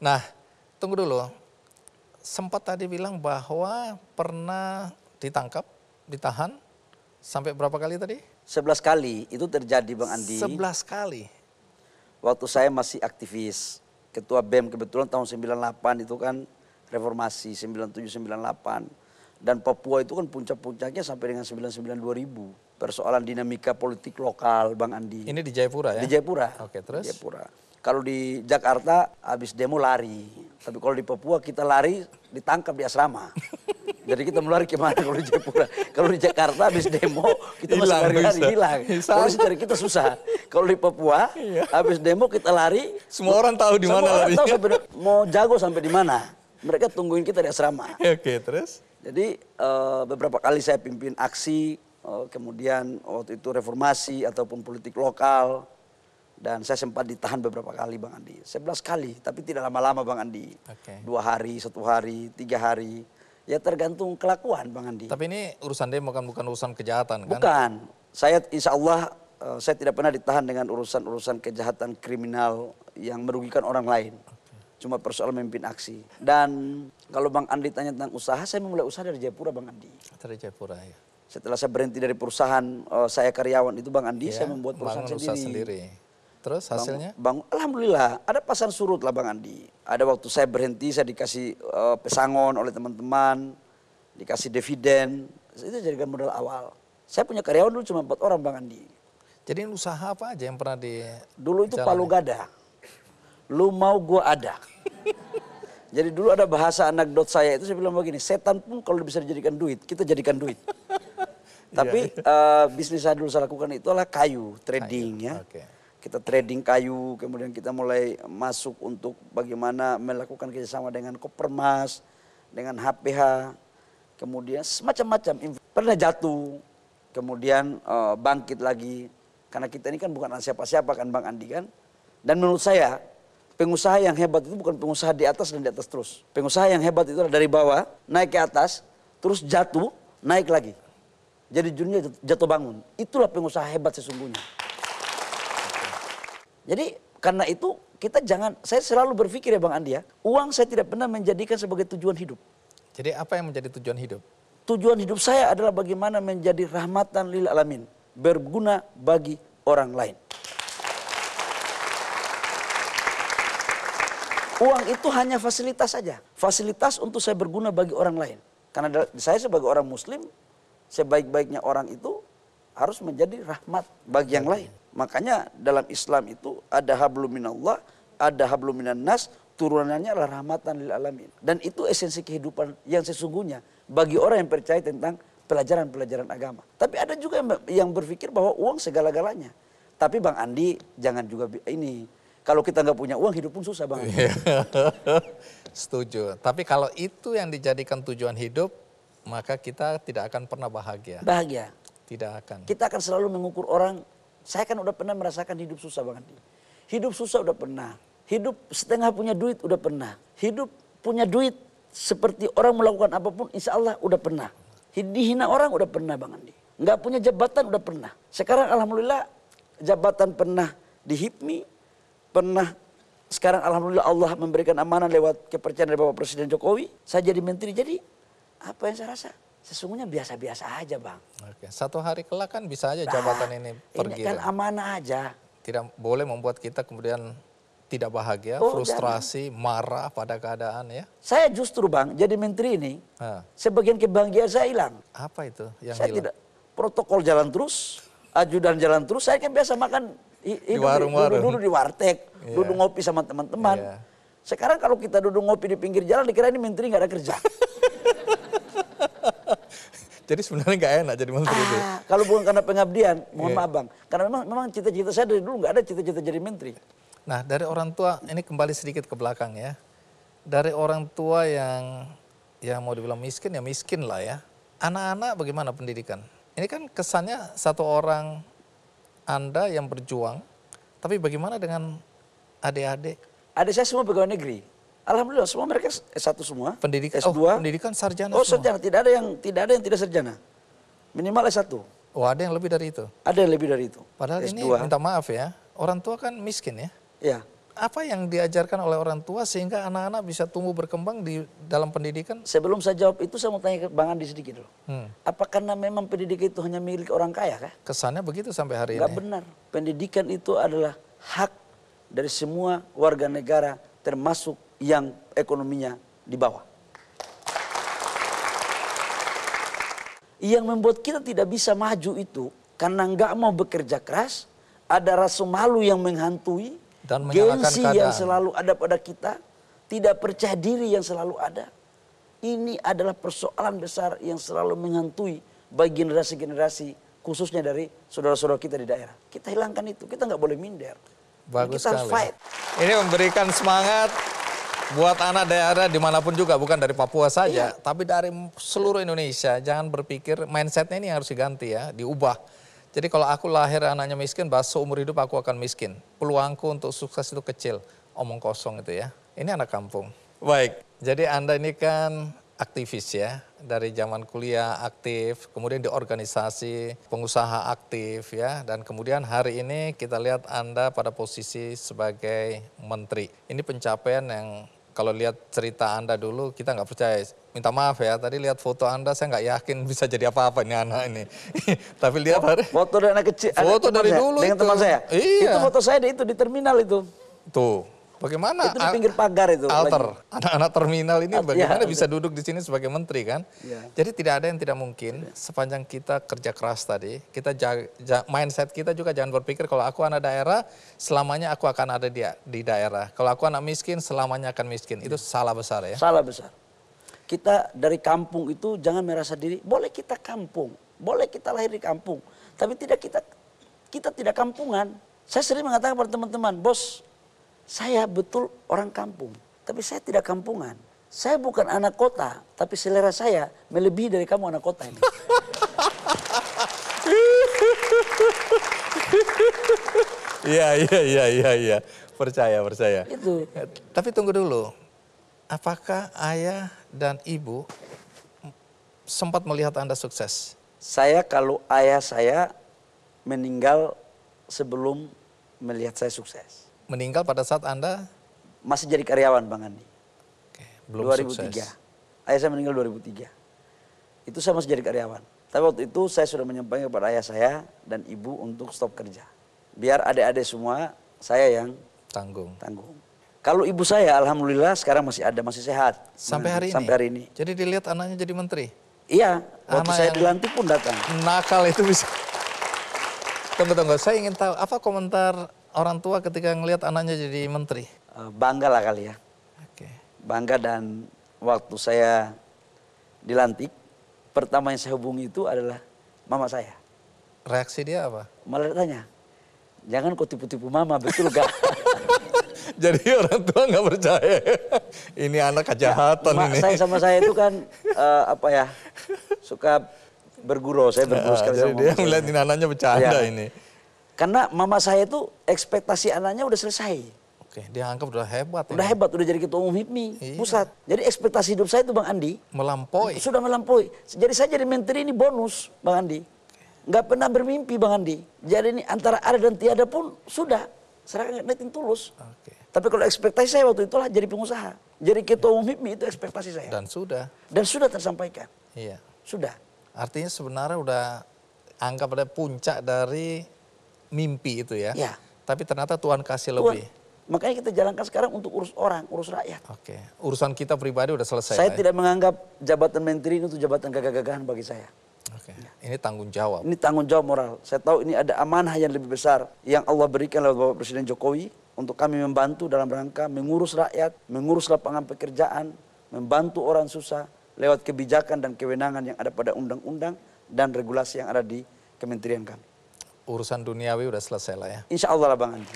Nah, tunggu dulu. Sempat tadi bilang bahwa pernah ditangkap, ditahan, sampai berapa kali tadi? 11 kali itu terjadi Bang Andi. 11 kali. Waktu saya masih aktivis, ketua BEM kebetulan tahun 98 itu kan reformasi 97-98. Dan Papua itu kan puncak-puncaknya sampai dengan 99-2000. Persoalan dinamika politik lokal Bang Andi. Ini di Jayapura ya? Di Jayapura. Oke, terus? Di Jayapura. Kalau di Jakarta habis demo lari. Tapi kalau di Papua kita lari ditangkap di asrama. Jadi kita mau lari kemana kalau di Jayapura. Kalau di Jakarta habis demo kita masih lari-lari hilang. Polisi cari kita susah. Kalau di Papua habis demo kita lari. Semua orang tahu di mana lari. Tahu sampai mau jago sampai di mana. Mereka tungguin kita di asrama. Oke, terus? Jadi beberapa kali saya pimpin aksi, kemudian waktu itu reformasi ataupun politik lokal. Dan saya sempat ditahan beberapa kali Bang Andi. 11 kali, tapi tidak lama-lama Bang Andi. Oke. 2 hari, 1 hari, 3 hari. Ya tergantung kelakuan Bang Andi. Tapi ini urusan demo kan, bukan urusan kejahatan kan? Bukan. Saya insya Allah saya tidak pernah ditahan dengan urusan-urusan kejahatan kriminal yang merugikan orang lain. Cuma persoalan memimpin aksi. Dan kalau Bang Andi tanya tentang usaha, saya memulai usaha dari Jayapura Bang Andi. Dari Jayapura ya. Setelah saya berhenti dari perusahaan, saya karyawan itu Bang Andi, saya membuat perusahaan sendiri. Terus hasilnya? Alhamdulillah, ada pasang surut lah Bang Andi. Ada waktu saya berhenti, saya dikasih pesangon oleh teman-teman, dikasih dividen, itu jadikan modal awal. Saya punya karyawan dulu cuma 4 orang Bang Andi. Jadi usaha apa aja yang pernah di... Dulu itu palu gada. Lu mau gua ada. Jadi dulu ada bahasa anekdot saya itu, saya bilang begini, setan pun kalau bisa dijadikan duit, kita jadikan duit. Tapi bisnis saya dulu saya lakukan itu adalah kayu, trading ya. Okay. Kita trading kayu, kemudian kita mulai masuk untuk bagaimana melakukan kerjasama dengan Kopermas, dengan HPH, kemudian semacam-macam. Pernah jatuh, kemudian bangkit lagi. Karena kita ini kan bukan siapa-siapa kan Bang Andi kan. Dan menurut saya, pengusaha yang hebat itu bukan pengusaha di atas dan di atas terus. Pengusaha yang hebat itu adalah dari bawah, naik ke atas, terus jatuh, naik lagi. Jadi jadinya jatuh bangun. Itulah pengusaha hebat sesungguhnya. Jadi karena itu kita jangan, saya selalu berpikir ya Bang Andi ya, uang saya tidak pernah menjadikan sebagai tujuan hidup. Jadi apa yang menjadi tujuan hidup? Tujuan hidup saya adalah bagaimana menjadi rahmatan lil alamin, berguna bagi orang lain. Uang itu hanya fasilitas saja, fasilitas untuk saya berguna bagi orang lain. Karena saya sebagai orang muslim, sebaik-baiknya orang itu harus menjadi rahmat bagi yang lain. Makanya dalam Islam itu ada hablum minallah, ada hablum minan nas, turunannya adalah rahmatan lil alamin. Dan itu esensi kehidupan yang sesungguhnya bagi orang yang percaya tentang pelajaran-pelajaran agama. Tapi ada juga yang berpikir bahwa uang segala-galanya. Tapi Bang Andi jangan juga ini, kalau kita nggak punya uang hidup pun susah Bang Andi. Setuju. Tapi kalau itu yang dijadikan tujuan hidup, maka kita tidak akan pernah bahagia. Bahagia. Tidak akan. Kita akan selalu mengukur orang. Saya kan udah pernah merasakan hidup susah Bang Andi. Hidup susah udah pernah. Hidup setengah punya duit udah pernah. Hidup punya duit seperti orang melakukan apapun insya Allah udah pernah. Dihina orang udah pernah Bang Andi. Nggak punya jabatan udah pernah. Sekarang alhamdulillah jabatan pernah di HIPMI. Pernah sekarang alhamdulillah Allah memberikan amanah lewat kepercayaan dari Bapak Presiden Jokowi. Saya jadi menteri, jadi apa yang saya rasa? Sesungguhnya biasa-biasa aja Bang. Oke. Satu hari kelak kan bisa aja jabatan ini pergi. Ini kan amanah aja. Tidak boleh membuat kita kemudian tidak bahagia, frustrasi, marah pada keadaan ya. Saya justru Bang jadi menteri ini, sebagian kebahagiaan saya hilang. Apa itu yang saya hilang? Tidak, protokol jalan terus, ajudan jalan terus. Saya kan biasa makan di warung-warung. Duduk di warteg, duduk ngopi sama teman-teman. Sekarang kalau kita duduk ngopi di pinggir jalan dikira ini menteri nggak ada kerja. Jadi sebenarnya nggak enak jadi menteri itu. Kalau bukan karena pengabdian, mohon maaf Bang. Karena memang cita-cita saya dari dulu nggak ada cita-cita jadi menteri. Nah dari orang tua, ini kembali sedikit ke belakang ya. Dari orang tua yang ya mau dibilang miskin ya miskin lah ya. Anak-anak bagaimana pendidikan? Ini kan kesannya satu orang Anda yang berjuang, tapi bagaimana dengan adik-adik? Adik saya semua pegawai negeri. Alhamdulillah semua mereka S1 semua. Pendidikan, S2. Pendidikan sarjana semua. Sarjana, tidak ada yang tidak sarjana. Minimal S1. Oh ada yang lebih dari itu? Ada yang lebih dari itu. Padahal S2. ini minta maaf ya, orang tua kan miskin ya? Iya. apa yang diajarkan oleh orang tua sehingga anak-anak bisa tumbuh berkembang di dalam pendidikan? Sebelum saya jawab itu, saya mau tanya ke Bang Andi sedikit dulu. Hmm. Apa karena memang pendidikan itu hanya milik orang kaya kah? Kesannya begitu sampai hari Enggak ini. benar. Pendidikan itu adalah hak dari semua warga negara, termasuk yang ekonominya di bawah. Yang membuat kita tidak bisa maju itu karena nggak mau bekerja keras, ada rasa malu yang menghantui, Dan menyalahkan gengsi yang keadaan. selalu ada pada kita, tidak percaya diri yang selalu ada. Ini adalah persoalan besar yang selalu menghantui bagi generasi-generasi, khususnya dari saudara-saudara kita di daerah. Kita hilangkan itu, kita nggak boleh minder. Bagus Kita harus sekali. fight. Ini memberikan semangat buat anak daerah dimanapun juga, bukan dari Papua saja, tapi dari seluruh Indonesia. Jangan berpikir, mindsetnya ini harus diganti ya, diubah. Jadi kalau aku lahir anaknya miskin, seumur hidup aku akan miskin. Peluangku untuk sukses itu kecil, omong kosong itu ya. Ini anak kampung. Baik, jadi Anda ini kan aktivis ya, dari zaman kuliah aktif, kemudian di organisasi, pengusaha aktif ya, dan kemudian hari ini kita lihat Anda pada posisi sebagai menteri. Ini pencapaian yang kalau lihat cerita Anda dulu kita nggak percaya. Minta maaf ya, tadi lihat foto Anda saya nggak yakin bisa jadi apa-apa nih anak ini. Tapi lihat hari Foto dari anak kecil, Foto dari dulu dengan itu. teman saya. Iya. Itu foto saya itu di terminal itu. tuh, bagaimana Itu di pinggir pagar itu. alter anak-anak terminal ini bagaimana ya. bisa duduk di sini sebagai menteri kan? Ya. Jadi tidak ada yang tidak mungkin sepanjang kita kerja keras tadi, kita mindset kita juga jangan berpikir kalau aku anak daerah selamanya aku akan ada di daerah. Kalau aku anak miskin selamanya akan miskin. Itu salah besar ya. Salah besar. Kita dari kampung itu jangan merasa diri, boleh kita kampung, boleh kita lahir di kampung, tapi kita tidak kampungan. Saya sering mengatakan kepada teman-teman, bos, saya betul orang kampung, tapi saya tidak kampungan. Saya bukan anak kota, tapi selera saya melebihi dari kamu anak kota ini. Iya. Percaya. Itu. Tapi tunggu dulu. Apakah ayah dan ibu sempat melihat Anda sukses? Saya kalau ayah saya meninggal sebelum melihat saya sukses. Meninggal pada saat Anda Masih jadi karyawan Bang Andi. belum 2003. sukses. Ayah saya meninggal 2003. Itu saya masih jadi karyawan. Tapi waktu itu saya sudah menyampaikan kepada ayah saya dan ibu untuk stop kerja. Biar adik-adik semua saya yang Tanggung. tanggung. Kalau ibu saya alhamdulillah sekarang masih ada, masih sehat. Sampai hari ini? Sampai hari ini. Jadi dilihat anaknya jadi menteri? Iya, waktu Anak saya yang- dilantik pun datang. Nakal itu bisa. Tunggu. Saya ingin tahu apa komentar orang tua ketika ngelihat anaknya jadi menteri? Bangga lah kali ya. Oke. Bangga, dan waktu saya dilantik, pertama yang saya hubungi itu adalah mama saya. Reaksi dia apa? Malah tanya, jangan kau tipu-tipu mama, betul gak? Jadi orang tua nggak percaya. Ini anak kejahatan Mak ini. saya sama saya itu kan suka bergurau, saya bergurau sekali Jadi sama dia mama saya. ngeliatin anaknya bercanda Iya. ini. Karena mama saya itu ekspektasi anaknya udah selesai. Oke, dia anggap udah hebat. Udah ini. hebat, udah jadi ketua umum HIPMI Iya. pusat. Jadi ekspektasi hidup saya itu Bang Andi Melampaui. sudah melampaui. Jadi saya jadi menteri ini bonus Bang Andi. Nggak pernah bermimpi Bang Andi. Jadi ini antara ada dan tiada pun sudah. Serahkan netin tulus. Oke. Tapi kalau ekspektasi saya waktu itulah jadi pengusaha. Jadi ketua umum HIPMI itu ekspektasi saya. Dan sudah. Dan sudah tersampaikan. Iya. Sudah. Artinya sebenarnya udah anggap ada puncak dari mimpi itu ya. Ya. Tapi ternyata Tuhan kasih Tuhan, lebih. makanya kita jalankan sekarang untuk urus orang, urus rakyat. Oke. Urusan kita pribadi udah selesai. Saya lah ya? tidak menganggap jabatan menteri itu jabatan gagah-gagahan bagi saya. Oke. Ini tanggung jawab. Ini tanggung jawab moral. Saya tahu ini ada amanah yang lebih besar yang Allah berikan lewat Bapak Presiden Jokowi untuk kami membantu dalam rangka mengurus rakyat, mengurus lapangan pekerjaan, membantu orang susah lewat kebijakan dan kewenangan yang ada pada undang-undang dan regulasi yang ada di kementerian kami. Urusan duniawi udah selesai lah ya. Insya Allah lah Bang Andi.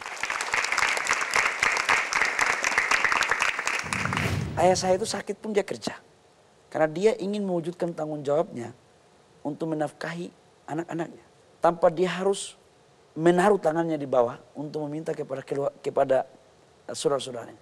Ayah saya itu sakit pun dia kerja. Karena dia ingin mewujudkan tanggung jawabnya untuk menafkahi anak-anaknya. Tanpa dia harus menaruh tangannya di bawah untuk meminta kepada saudara-saudaranya.